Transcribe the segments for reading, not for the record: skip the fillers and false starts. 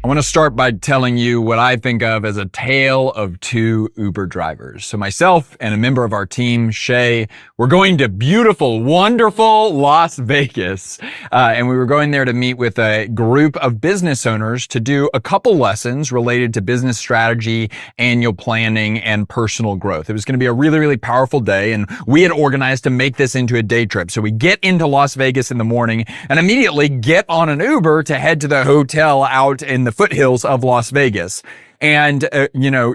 I want to start by telling you what I think of as a tale of two Uber drivers. So myself and a member of our team, Shay, we're going to beautiful, wonderful Las Vegas. And we were going there to meet with a group of business owners to do a couple lessons related to business strategy, annual planning, and personal growth. It was going to be a really, really powerful day. And we had organized to make this into a day trip. So we get into Las Vegas in the morning and immediately get on an Uber to head to the hotel out in the foothills of Las Vegas. And,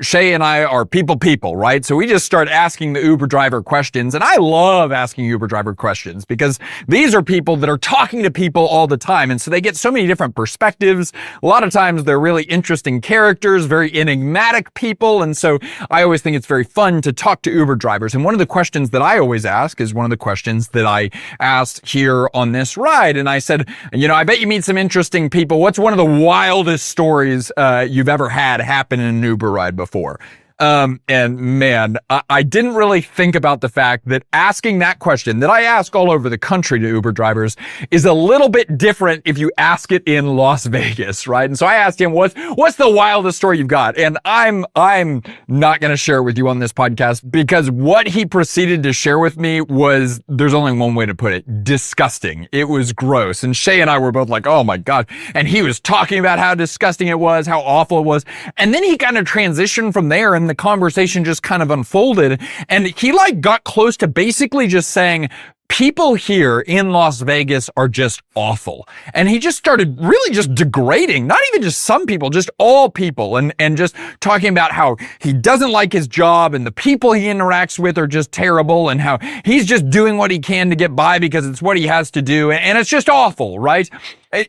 Shay and I are people, right? So we just start asking the Uber driver questions. And I love asking Uber driver questions because these are people that are talking to people all the time. And so they get so many different perspectives. A lot of times they're really interesting characters, very enigmatic people. And so I always think it's very fun to talk to Uber drivers. And one of the questions that I always ask is one of the questions that I asked here on this ride. And I said, I bet you meet some interesting people. What's one of the wildest stories you've ever had happen in an Uber ride before? And man, I didn't really think about the fact that asking that question that I ask all over the country to Uber drivers is a little bit different if you ask it in Las Vegas, right? And so I asked him, what's the wildest story you've got? And I'm not going to share it with you on this podcast because what he proceeded to share with me was, there's only one way to put it, disgusting. It was gross. And Shay and I were both like, oh my God. And he was talking about how disgusting it was, how awful it was. And then he kind of transitioned from there and the conversation just kind of unfolded. And he got close to basically just saying, people here in Las Vegas are just awful. And he just started really just degrading, not even just some people, just all people. And just talking about how he doesn't like his job and the people he interacts with are just terrible and how he's just doing what he can to get by because it's what he has to do. And it's just awful, right?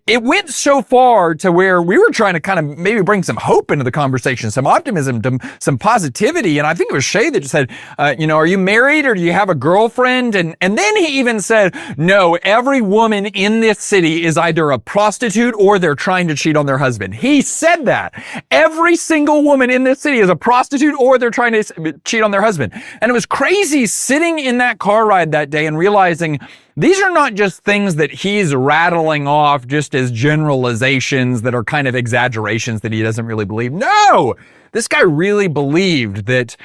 It went so far to where we were trying to kind of maybe bring some hope into the conversation, some optimism, some positivity. And I think it was Shay that said, are you married or do you have a girlfriend? And then he even said, no, every woman in this city is either a prostitute or they're trying to cheat on their husband. He said that. Every single woman in this city is a prostitute or they're trying to cheat on their husband. And it was crazy sitting in that car ride that day and realizing these are not just things that he's rattling off just as generalizations that are kind of exaggerations that he doesn't really believe. No! This guy really believed that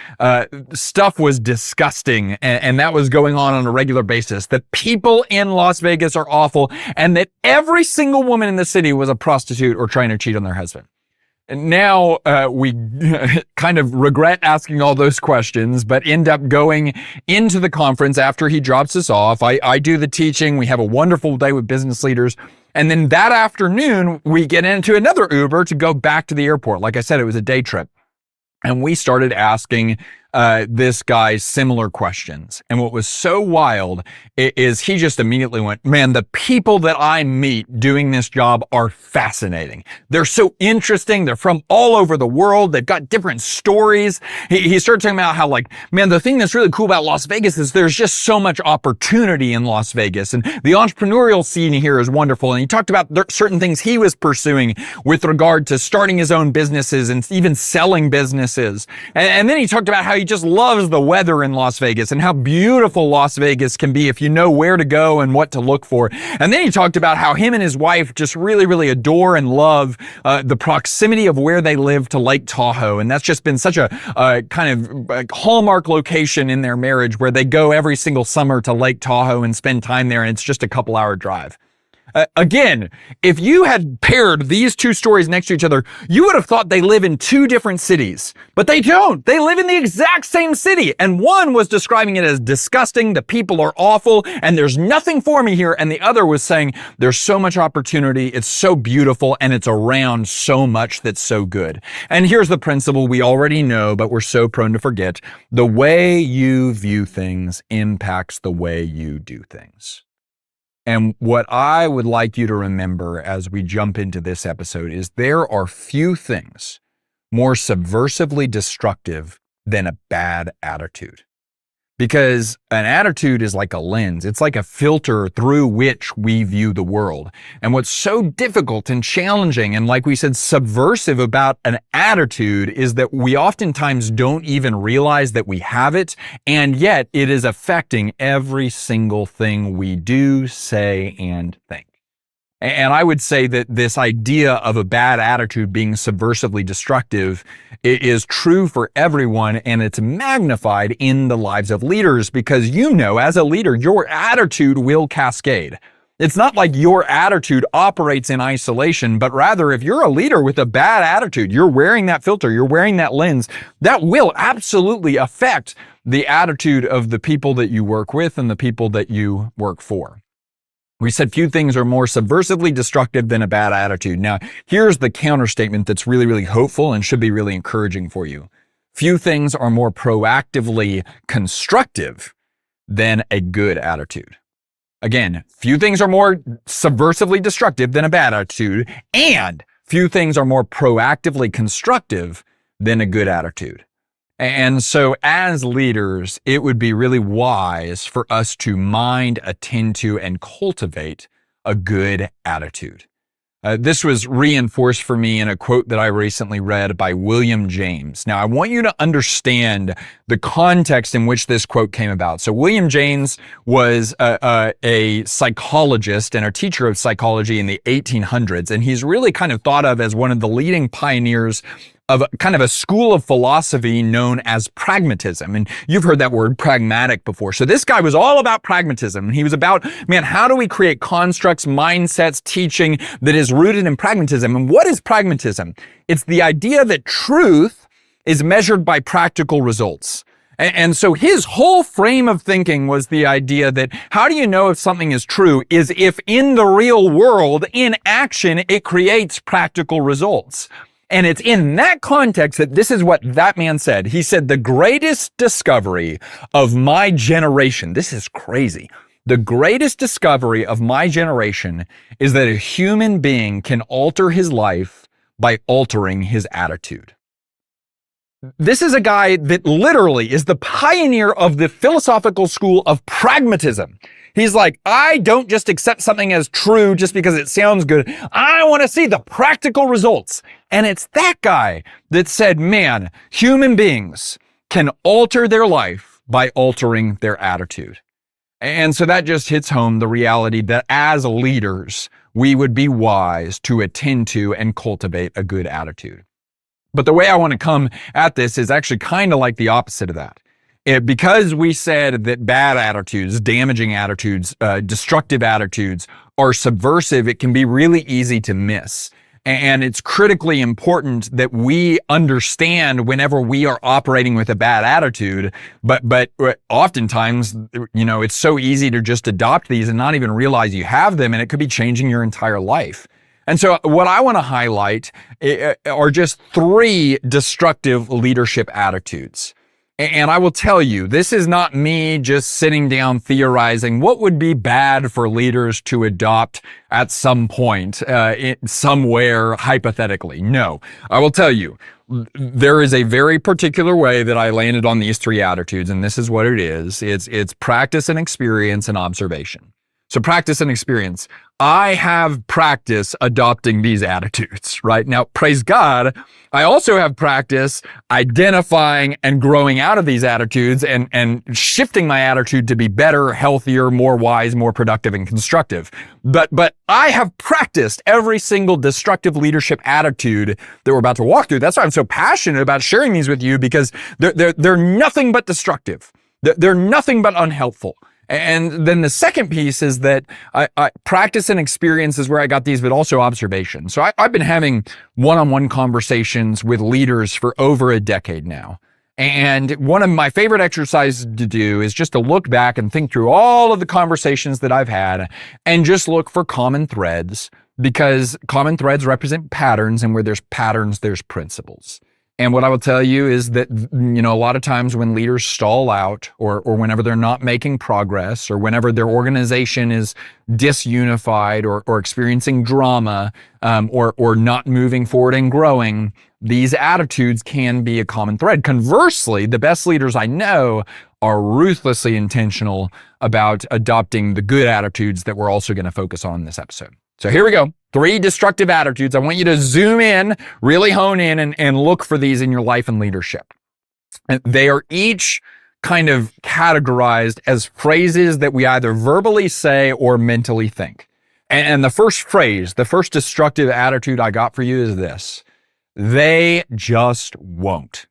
stuff was disgusting and that was going on a regular basis, that people in Las Vegas are awful, and that every single woman in the city was a prostitute or trying to cheat on their husband. And now we kind of regret asking all those questions, but end up going into the conference after he drops us off. I do the teaching. We have a wonderful day with business leaders. And then that afternoon, we get into another Uber to go back to the airport. Like I said, it was a day trip. And we started asking this guy similar questions. And what was so wild is he just immediately went, man, the people that I meet doing this job are fascinating. They're so interesting. They're from all over the world. They've got different stories. He started talking about how man, the thing that's really cool about Las Vegas is there's just so much opportunity in Las Vegas. And the entrepreneurial scene here is wonderful. And he talked about certain things he was pursuing with regard to starting his own businesses and even selling businesses. And then he talked about how he just loves the weather in Las Vegas and how beautiful Las Vegas can be if you know where to go and what to look for. And then he talked about how him and his wife just really, really adore and love the proximity of where they live to Lake Tahoe. And that's just been such a kind of hallmark location in their marriage where they go every single summer to Lake Tahoe and spend time there. And it's just a couple-hour drive. Again, if you had paired these two stories next to each other, you would have thought they live in two different cities, but they don't. They live in the exact same city. And one was describing it as disgusting. The people are awful and there's nothing for me here. And the other was saying there's so much opportunity. It's so beautiful and it's around so much that's so good. And here's the principle we already know, but we're so prone to forget. The way you view things impacts the way you do things. And what I would like you to remember as we jump into this episode is there are few things more subversively destructive than a bad attitude. Because an attitude is like a lens. It's like a filter through which we view the world. And what's so difficult and challenging and, like we said, subversive about an attitude is that we oftentimes don't even realize that we have it, and yet it is affecting every single thing we do, say, and think. And I would say that this idea of a bad attitude being subversively destructive is true for everyone, and it's magnified in the lives of leaders because, as a leader, your attitude will cascade. It's not like your attitude operates in isolation, but rather if you're a leader with a bad attitude, you're wearing that filter, you're wearing that lens, that will absolutely affect the attitude of the people that you work with and the people that you work for. We said few things are more subversively destructive than a bad attitude. Now, here's the counter statement that's really, really hopeful and should be really encouraging for you. Few things are more proactively constructive than a good attitude. Again, few things are more subversively destructive than a bad attitude, and few things are more proactively constructive than a good attitude. And so as leaders, it would be really wise for us to mind, attend to, and cultivate a good attitude. This was reinforced for me in a quote that I recently read by William James. Now, I want you to understand the context in which this quote came about. So William James was a psychologist and a teacher of psychology in the 1800s, and he's really kind of thought of as one of the leading pioneers of kind of a school of philosophy known as pragmatism. And you've heard that word pragmatic before. So this guy was all about pragmatism. He was about, how do we create constructs, mindsets, teaching that is rooted in pragmatism? And what is pragmatism? It's the idea that truth is measured by practical results. And so his whole frame of thinking was the idea that how do you know if something is true is if in the real world, in action, it creates practical results. And it's in that context that this is what that man said. He said, the greatest discovery of my generation, this is crazy. The greatest discovery of my generation is that a human being can alter his life by altering his attitude. This is a guy that literally is the pioneer of the philosophical school of pragmatism. He's like, I don't just accept something as true just because it sounds good. I want to see the practical results. And it's that guy that said, human beings can alter their life by altering their attitude. And so that just hits home the reality that as leaders, we would be wise to attend to and cultivate a good attitude. But the way I want to come at this is actually kind of like the opposite of that. Because we said that bad attitudes, damaging attitudes, destructive attitudes are subversive, it can be really easy to miss. And it's critically important that we understand whenever we are operating with a bad attitude, but oftentimes, it's so easy to just adopt these and not even realize you have them, and it could be changing your entire life. And so what I want to highlight are just 3 destructive leadership attitudes. And I will tell you, this is not me just sitting down theorizing what would be bad for leaders to adopt at some point, somewhere hypothetically. No, I will tell you, there is a very particular way that I landed on these 3 attitudes, and this is what it is. It's practice and experience and observation. So practice and experience. I have practice adopting these attitudes, right? Now, praise God, I also have practice identifying and growing out of these attitudes and shifting my attitude to be better, healthier, more wise, more productive, and constructive. But I have practiced every single destructive leadership attitude that we're about to walk through. That's why I'm so passionate about sharing these with you, because they're nothing but destructive. They're nothing but unhelpful. And then the second piece is that I practice and experience is where I got these, but also observation. So I've been having one-on-one conversations with leaders for over a decade now. And one of my favorite exercises to do is just to look back and think through all of the conversations that I've had and just look for common threads, because common threads represent patterns, and where there's patterns, there's principles. And what I will tell you is that, a lot of times when leaders stall out or whenever they're not making progress or whenever their organization is disunified or experiencing drama or not moving forward and growing, these attitudes can be a common thread. Conversely, the best leaders I know are ruthlessly intentional about adopting the good attitudes that we're also going to focus on in this episode. So here we go. 3 destructive attitudes. I want you to zoom in, really hone in, and look for these in your life and leadership. And they are each kind of categorized as phrases that we either verbally say or mentally think. And the first phrase, the first destructive attitude I got for you is this: they just won't.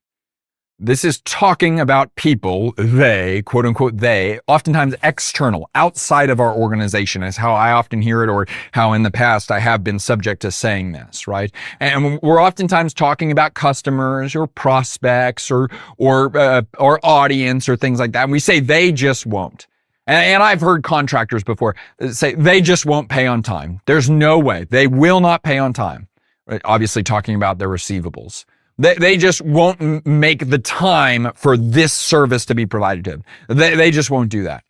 This is talking about people, they, quote unquote, they, oftentimes external, outside of our organization is how I often hear it, or how in the past I have been subject to saying this, right? And we're oftentimes talking about customers or prospects or audience or things like that. And we say they just won't. And I've heard contractors before say they just won't pay on time. There's no way. They will not pay on time. Right? Obviously talking about their receivables. They just won't make the time for this service to be provided to them. They just won't do that.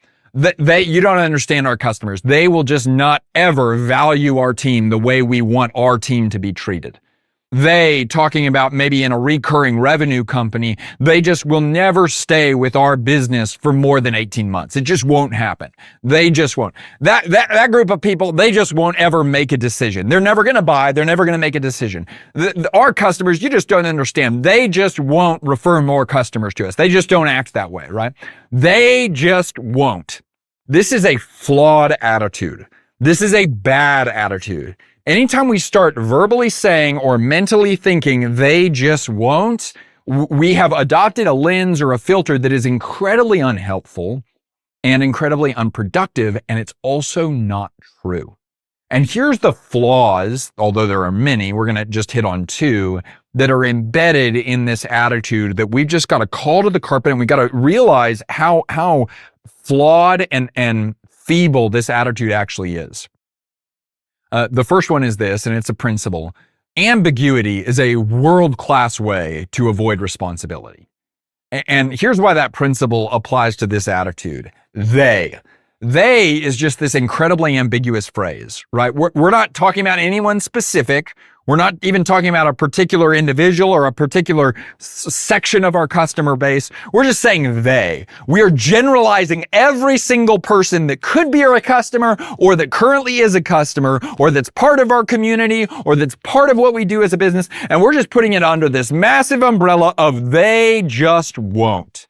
You don't understand our customers. They will just not ever value our team the way we want our team to be treated. They, talking about maybe in a recurring revenue company, they just will never stay with our business for more than 18 months. It just won't happen. They just won't. That group of people, they just won't ever make a decision. They're never going to buy. They're never going to make a decision. Our customers, you just don't understand. They just won't refer more customers to us. They just don't act that way, right? They just won't. This is a flawed attitude. This is a bad attitude. Anytime we start verbally saying or mentally thinking they just won't, we have adopted a lens or a filter that is incredibly unhelpful and incredibly unproductive, and it's also not true. And here's the flaws, although there are many, we're going to just hit on two, that are embedded in this attitude that we've just got to call to the carpet, and we got to realize how flawed and feeble this attitude actually is. The first one is this, and it's a principle. Ambiguity is a world-class way to avoid responsibility. And here's why that principle applies to this attitude. They is just this incredibly ambiguous phrase, right? We're not talking about anyone specific. We're not even talking about a particular individual or a particular section of our customer base. We're just saying they. We are generalizing every single person that could be a customer or that currently is a customer or that's part of our community or that's part of what we do as a business. And we're just putting it under this massive umbrella of they just won't.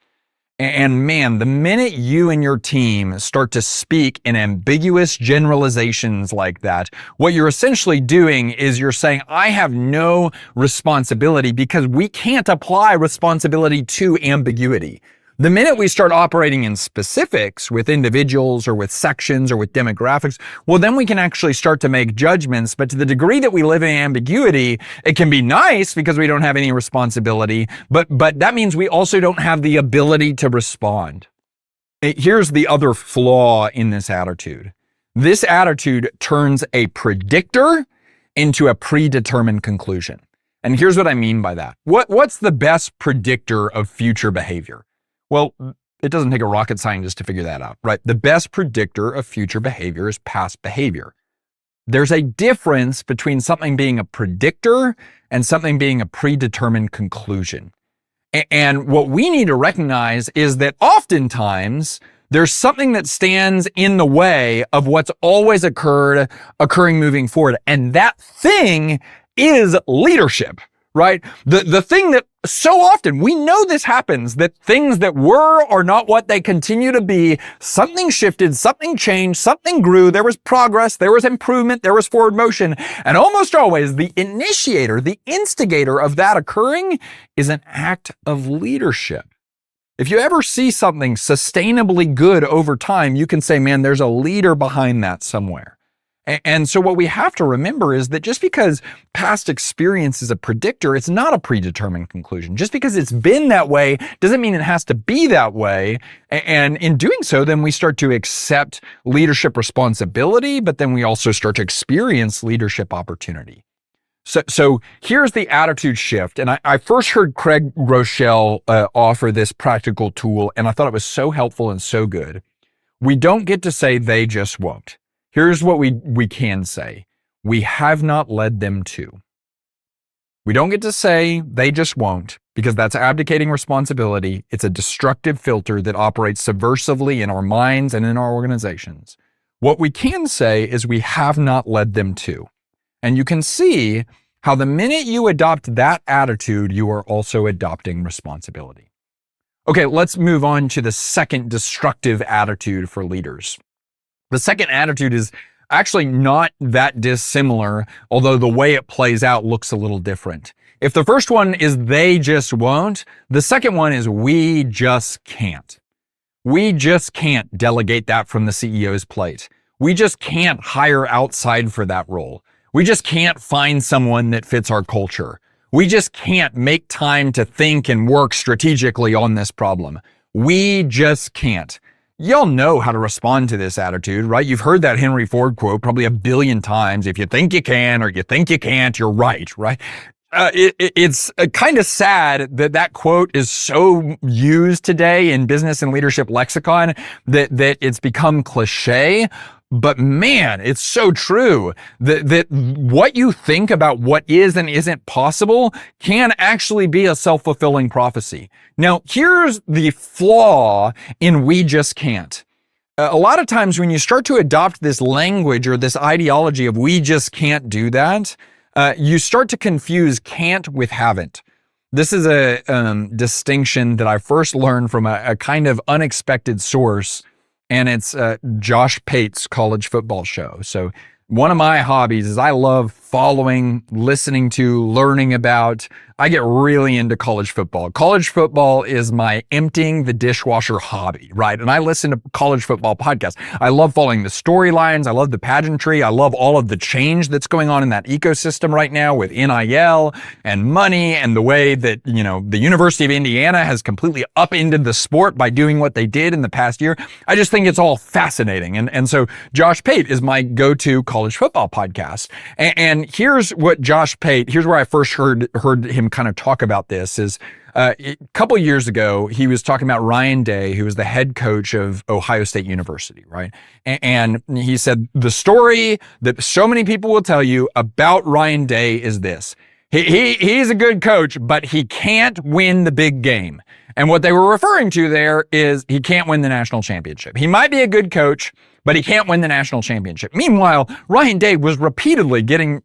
And man, the minute you and your team start to speak in ambiguous generalizations like that, what you're essentially doing is you're saying, I have no responsibility, because we can't apply responsibility to ambiguity. The minute we start operating in specifics with individuals or with sections or with demographics, well, then we can actually start to make judgments. But to the degree that we live in ambiguity, it can be nice because we don't have any responsibility, but that means we also don't have the ability to respond. Here's the other flaw in this attitude. This attitude turns a predictor into a predetermined conclusion. And here's what I mean by that. What's the best predictor of future behavior? Well, it doesn't take a rocket scientist to figure that out, right? The best predictor of future behavior is past behavior. There's a difference between something being a predictor and something being a predetermined conclusion. And what we need to recognize is that oftentimes there's something that stands in the way of what's always occurring moving forward. And that thing is leadership. Right? The thing that so often we know this happens, that things that were or not what they continue to be, something shifted, something changed, something grew, there was progress, there was improvement, there was forward motion. And almost always the initiator, the instigator of that occurring is an act of leadership. If you ever see something sustainably good over time, you can say, man, there's a leader behind that somewhere. And so what we have to remember is that just because past experience is a predictor, it's not a predetermined conclusion. Just because it's been that way doesn't mean it has to be that way. And in doing so, then we start to accept leadership responsibility, but then we also start to experience leadership opportunity. So here's the attitude shift. And I first heard Craig Groeschel offer this practical tool, and I thought it was so helpful and so good. We don't get to say they just won't. Here's what we can say. We have not led them to. We don't get to say they just won't, because that's abdicating responsibility. It's a destructive filter that operates subversively in our minds and in our organizations. What we can say is we have not led them to. And you can see how the minute you adopt that attitude, you are also adopting responsibility. Okay, let's move on to the second destructive attitude for leaders. The second attitude is Actually, not that dissimilar, although the way it plays out looks a little different. If the first one is they just won't, the second one is we just can't. We just can't delegate that from the CEO's plate. We just can't hire outside for that role. We just can't find someone that fits our culture. We just can't make time to think and work strategically on this problem. We just can't. Y'all know how to respond to this attitude, right? You've heard that Henry Ford quote probably a billion times. If you think you can or you think you can't, you're right? It's kind of sad that that quote is so used today in business and leadership lexicon that it's become cliche. But man, it's so true that what you think about what is and isn't possible can actually be a self-fulfilling prophecy. Now, here's the flaw in we just can't. A lot of times when you start to adopt this language or this ideology of we just can't do that, you start to confuse can't with haven't. This is a distinction that I first learned from a kind of unexpected source, and it's Josh Pate's college football show. So one of my hobbies is I love following, listening to, learning about. I get really into college football. College football is my emptying the dishwasher hobby, right? And I listen to college football podcasts. I love following the storylines. I love the pageantry. I love all of the change that's going on in that ecosystem right now with NIL and money and the way that, the University of Indiana has completely upended the sport by doing what they did in the past year. I just think it's all fascinating. And so Josh Pate is my go-to college football podcast. And here's what here's where I first heard him kind of talk about this is a couple years ago, he was talking about Ryan Day, who was the head coach of Ohio State University, right? And he said, the story that so many people will tell you about Ryan Day is this. He's a good coach, but he can't win the big game. And what they were referring to there is he can't win the national championship. He might be a good coach, but he can't win the national championship. Meanwhile, Ryan Day was repeatedly getting,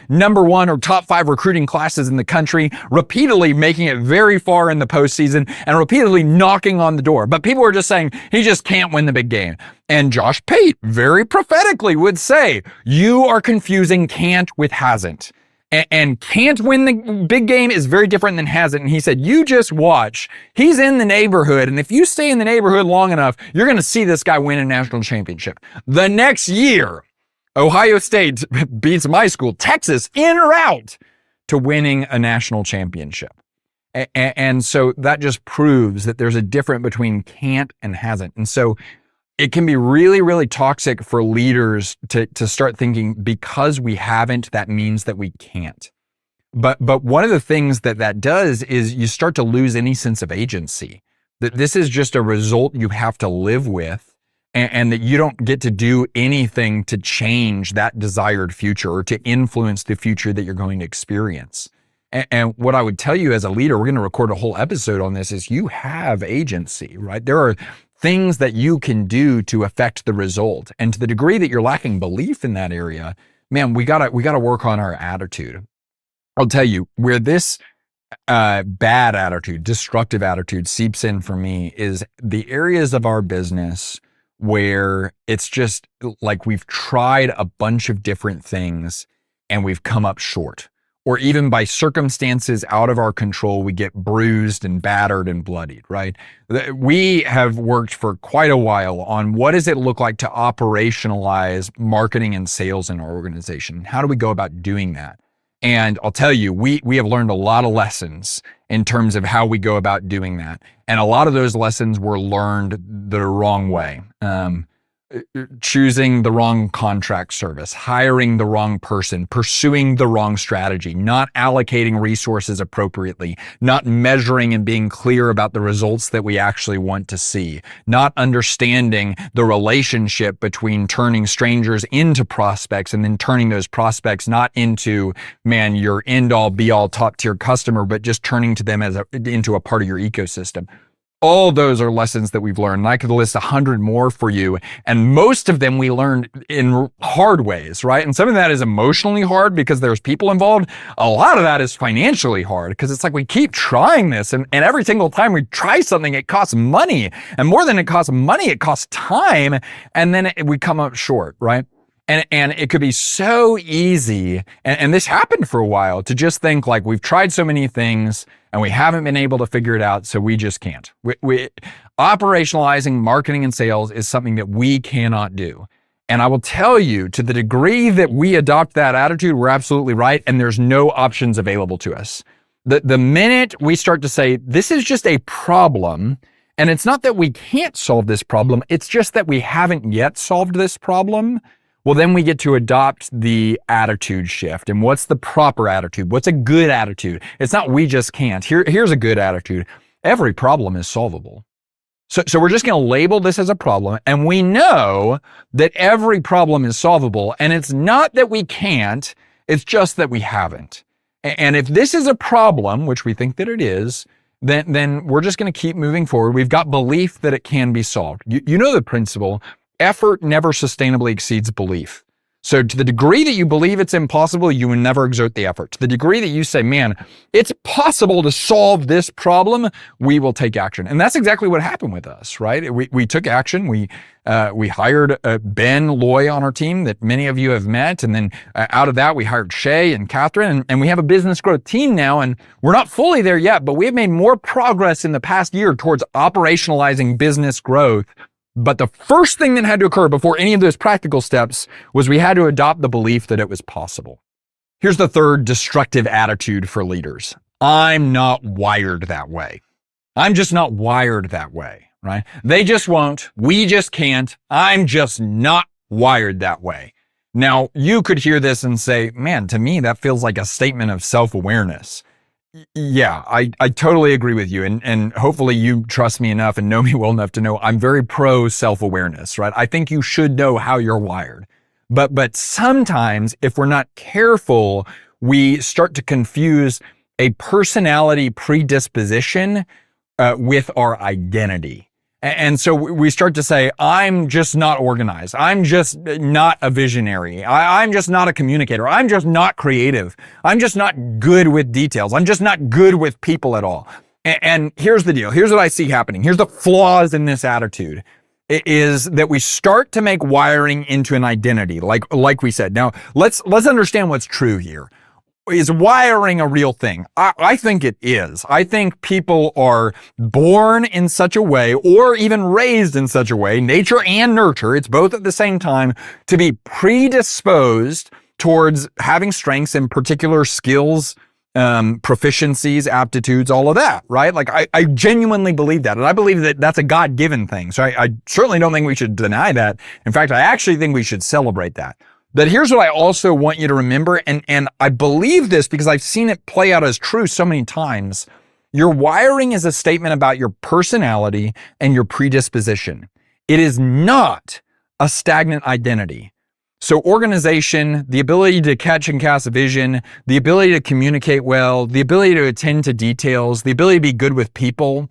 number one or top 5 recruiting classes in the country, repeatedly making it very far in the postseason, and repeatedly knocking on the door. But people were just saying he just can't win the big game. And Josh Pate very prophetically would say, you are confusing can't with hasn't. And can't win the big game is very different than hasn't. And he said, you just watch. He's in the neighborhood. And if you stay in the neighborhood long enough, you're going to see this guy win a national championship. The next year, Ohio State beats my school, Texas, in or out to winning a national championship. And so that just proves that there's a difference between can't and hasn't. And so it can be really, really toxic for leaders to start thinking because we haven't, that means that we can't. But one of the things that does is you start to lose any sense of agency, that this is just a result you have to live with, and that you don't get to do anything to change that desired future or to influence the future that you're going to experience. And what I would tell you as a leader, we're going to record a whole episode on this, is you have agency, right? There are things that you can do to affect the result. And to the degree that you're lacking belief in that area, man, we gotta work on our attitude. I'll tell you where this bad attitude, destructive attitude seeps in for me is the areas of our business where it's just like we've tried a bunch of different things and we've come up short. Or even by circumstances out of our control, we get bruised and battered and bloodied, right? We have worked for quite a while on what does it look like to operationalize marketing and sales in our organization? How do we go about doing that? And I'll tell you, we have learned a lot of lessons in terms of how we go about doing that. And a lot of those lessons were learned the wrong way. Choosing the wrong contract service, hiring the wrong person, pursuing the wrong strategy, not allocating resources appropriately, not measuring and being clear about the results that we actually want to see, not understanding the relationship between turning strangers into prospects and then turning those prospects not into, your end all be all top tier customer, but just turning to them into a part of your ecosystem. All those are lessons that we've learned. And I could list 100 more for you. And most of them we learned in hard ways, right? And some of that is emotionally hard because there's people involved. A lot of that is financially hard because it's like we keep trying this. And every single time we try something, it costs money. And more than it costs money, it costs time. And then we come up short, right? And it could be so easy, and this happened for a while, to just think like we've tried so many things and we haven't been able to figure it out, so we just can't. Operationalizing marketing and sales is something that we cannot do. And I will tell you, to the degree that we adopt that attitude, we're absolutely right, and there's no options available to us. The minute we start to say, this is just a problem, and it's not that we can't solve this problem, it's just that we haven't yet solved this problem, well, then we get to adopt the attitude shift. And what's the proper attitude? What's a good attitude? It's not we just can't. Here's a good attitude. Every problem is solvable. So we're just going to label this as a problem, and we know that every problem is solvable, and it's not that we can't, it's just that we haven't. And if this is a problem, which we think that it is, then we're just going to keep moving forward. We've got belief that it can be solved. You know the principle, effort never sustainably exceeds belief. So to the degree that you believe it's impossible, you will never exert the effort. To the degree that you say, man, it's possible to solve this problem, we will take action. And that's exactly what happened with us, right? We took action. We hired Ben Loy on our team that many of you have met. And then out of that, we hired Shay and Catherine. And we have a business growth team now. And we're not fully there yet, but we have made more progress in the past year towards operationalizing business growth. But the first thing that had to occur before any of those practical steps was we had to adopt the belief that it was possible. Here's the third destructive attitude for leaders. I'm not wired that way. I'm just not wired that way, right? They just won't. We just can't. I'm just not wired that way. Now, you could hear this and say, man, to me, that feels like a statement of self-awareness. Yeah, I totally agree with you. And hopefully you trust me enough and know me well enough to know I'm very pro self-awareness, right? I think you should know how you're wired. But sometimes if we're not careful, we start to confuse a personality predisposition with our identity. And so we start to say, I'm just not organized. I'm just not a visionary. I'm just not a communicator. I'm just not creative. I'm just not good with details. I'm just not good with people at all. And here's the deal. Here's what I see happening. Here's the flaws in this attitude. It is that we start to make wiring into an identity, like we said. Now, let's understand what's true here. Is wiring a real thing? I think it is. I think people are born in such a way, or even raised in such a way, nature and nurture, it's both at the same time, to be predisposed towards having strengths in particular skills, proficiencies, aptitudes, all of that, right? Like I genuinely believe that. And I believe that that's a God-given thing. So I certainly don't think we should deny that. In fact, I actually think we should celebrate that. But here's what I also want you to remember, and I believe this because I've seen it play out as true so many times. Your wiring is a statement about your personality and your predisposition. It is not a stagnant identity. So organization, the ability to catch and cast a vision, the ability to communicate well, the ability to attend to details, the ability to be good with people,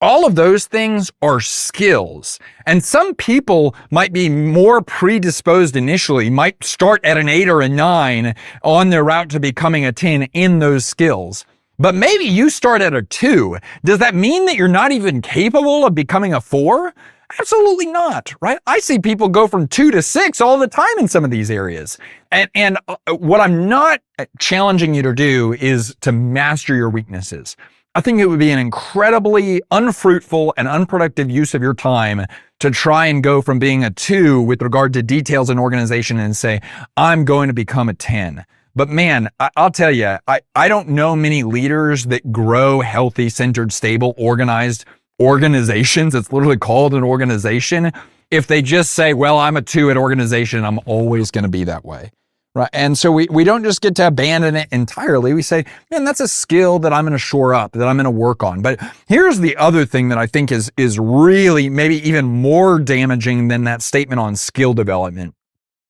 all of those things are skills. And some people might be more predisposed initially, might start at an 8 or a 9 on their route to becoming a 10 in those skills. But maybe you start at a 2. Does that mean that you're not even capable of becoming a 4? Absolutely not, right? I see people go from 2 to 6 all the time in some of these areas. And what I'm not challenging you to do is to master your weaknesses. I think it would be an incredibly unfruitful and unproductive use of your time to try and go from being a 2 with regard to details and organization and say, I'm going to become a 10. But man, I'll tell you, I don't know many leaders that grow healthy, centered, stable, organized organizations. It's literally called an organization. If they just say, well, I'm a 2 at organization, I'm always going to be that way. Right. And so we don't just get to abandon it entirely. We say, man, that's a skill that I'm going to shore up, that I'm going to work on. But here's the other thing that I think is really maybe even more damaging than that statement on skill development.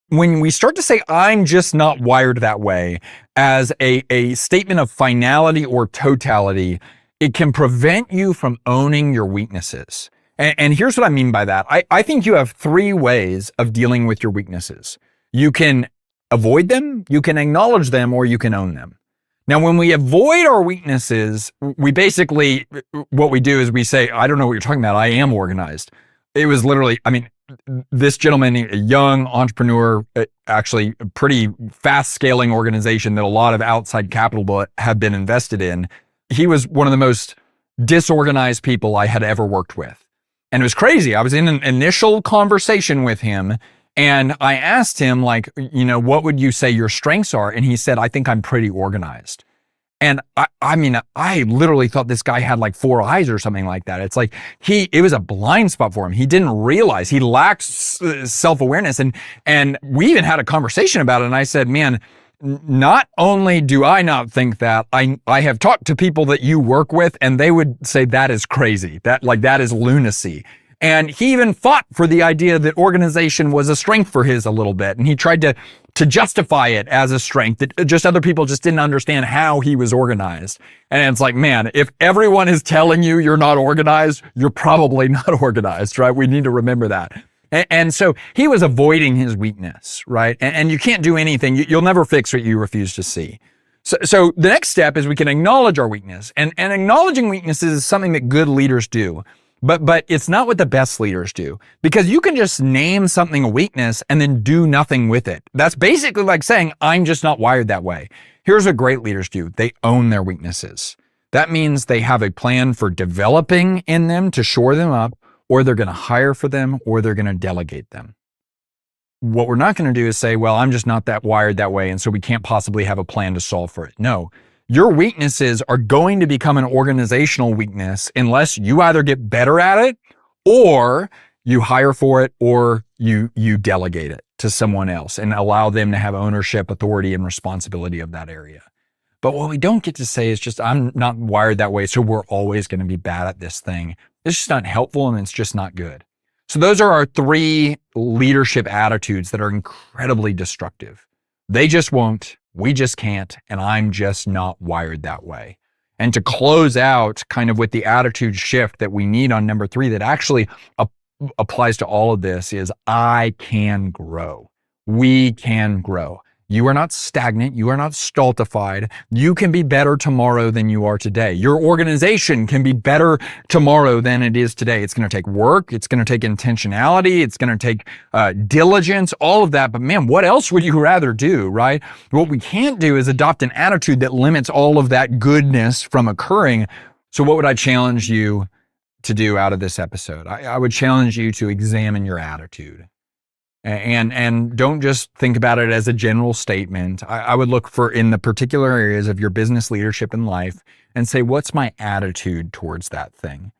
When we start to say, I'm just not wired that way as a statement of finality or totality, it can prevent you from owning your weaknesses. And here's what I mean by that. I think you have 3 ways of dealing with your weaknesses. You can avoid them, you can acknowledge them, or you can own them. Now, when we avoid our weaknesses, we basically, what we do is we say, I don't know what you're talking about. I am organized. It was literally, this gentleman, a young entrepreneur, actually a pretty fast scaling organization that a lot of outside capital have been invested in. He was one of the most disorganized people I had ever worked with. And it was crazy. I was in an initial conversation with him and I asked him, like, what would you say your strengths are? And he said, I think I'm pretty organized. And I literally thought this guy had like 4 eyes or something like that. It's like it was a blind spot for him. He didn't realize he lacks self-awareness. And we even had a conversation about it. And I said, man, not only do I not think that, I have talked to people that you work with and they would say that is crazy. That is lunacy. And he even fought for the idea that organization was a strength for his a little bit. And he tried to justify it as a strength that just other people just didn't understand how he was organized. And it's like, man, if everyone is telling you you're not organized, you're probably not organized, right? We need to remember that. And so he was avoiding his weakness, right? And you can't do anything. You'll never fix what you refuse to see. So the next step is we can acknowledge our weakness. And acknowledging weaknesses is something that good leaders do. But it's not what the best leaders do, because you can just name something a weakness and then do nothing with it. That's basically like saying, I'm just not wired that way. Here's what great leaders do. They own their weaknesses. That means they have a plan for developing in them to shore them up, or they're going to hire for them, or they're going to delegate them. What we're not going to do is say, well, I'm just not that wired that way, and so we can't possibly have a plan to solve for it. No. Your weaknesses are going to become an organizational weakness unless you either get better at it or you hire for it or you delegate it to someone else and allow them to have ownership, authority, and responsibility of that area. But what we don't get to say is just, I'm not wired that way, so we're always going to be bad at this thing. It's just not helpful and it's just not good. So those are our 3 leadership attitudes that are incredibly destructive. They just won't. We just can't, and I'm just not wired that way. And to close out kind of with the attitude shift that we need on number 3 that actually applies to all of this is I can grow. We can grow. You are not stagnant. You are not stultified. You can be better tomorrow than you are today. Your organization can be better tomorrow than it is today. It's going to take work. It's going to take intentionality. It's going to take diligence, all of that. But man, what else would you rather do, right? What we can't do is adopt an attitude that limits all of that goodness from occurring. So what would I challenge you to do out of this episode? I would challenge you to examine your attitude. And don't just think about it as a general statement. I would look for in the particular areas of your business leadership and life and say, what's my attitude towards that thing?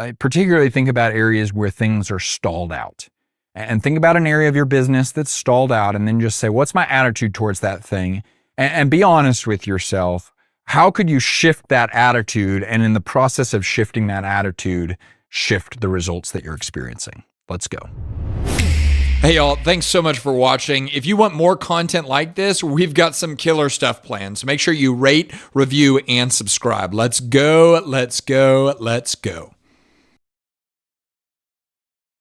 I particularly think about areas where things are stalled out. And think about an area of your business that's stalled out and then just say, what's my attitude towards that thing? And be honest with yourself. How could you shift that attitude? And in the process of shifting that attitude, shift the results that you're experiencing. Let's go. Hey y'all, thanks so much for watching. If you want more content like this, we've got some killer stuff planned. So make sure you rate, review, and subscribe. Let's go, let's go, let's go.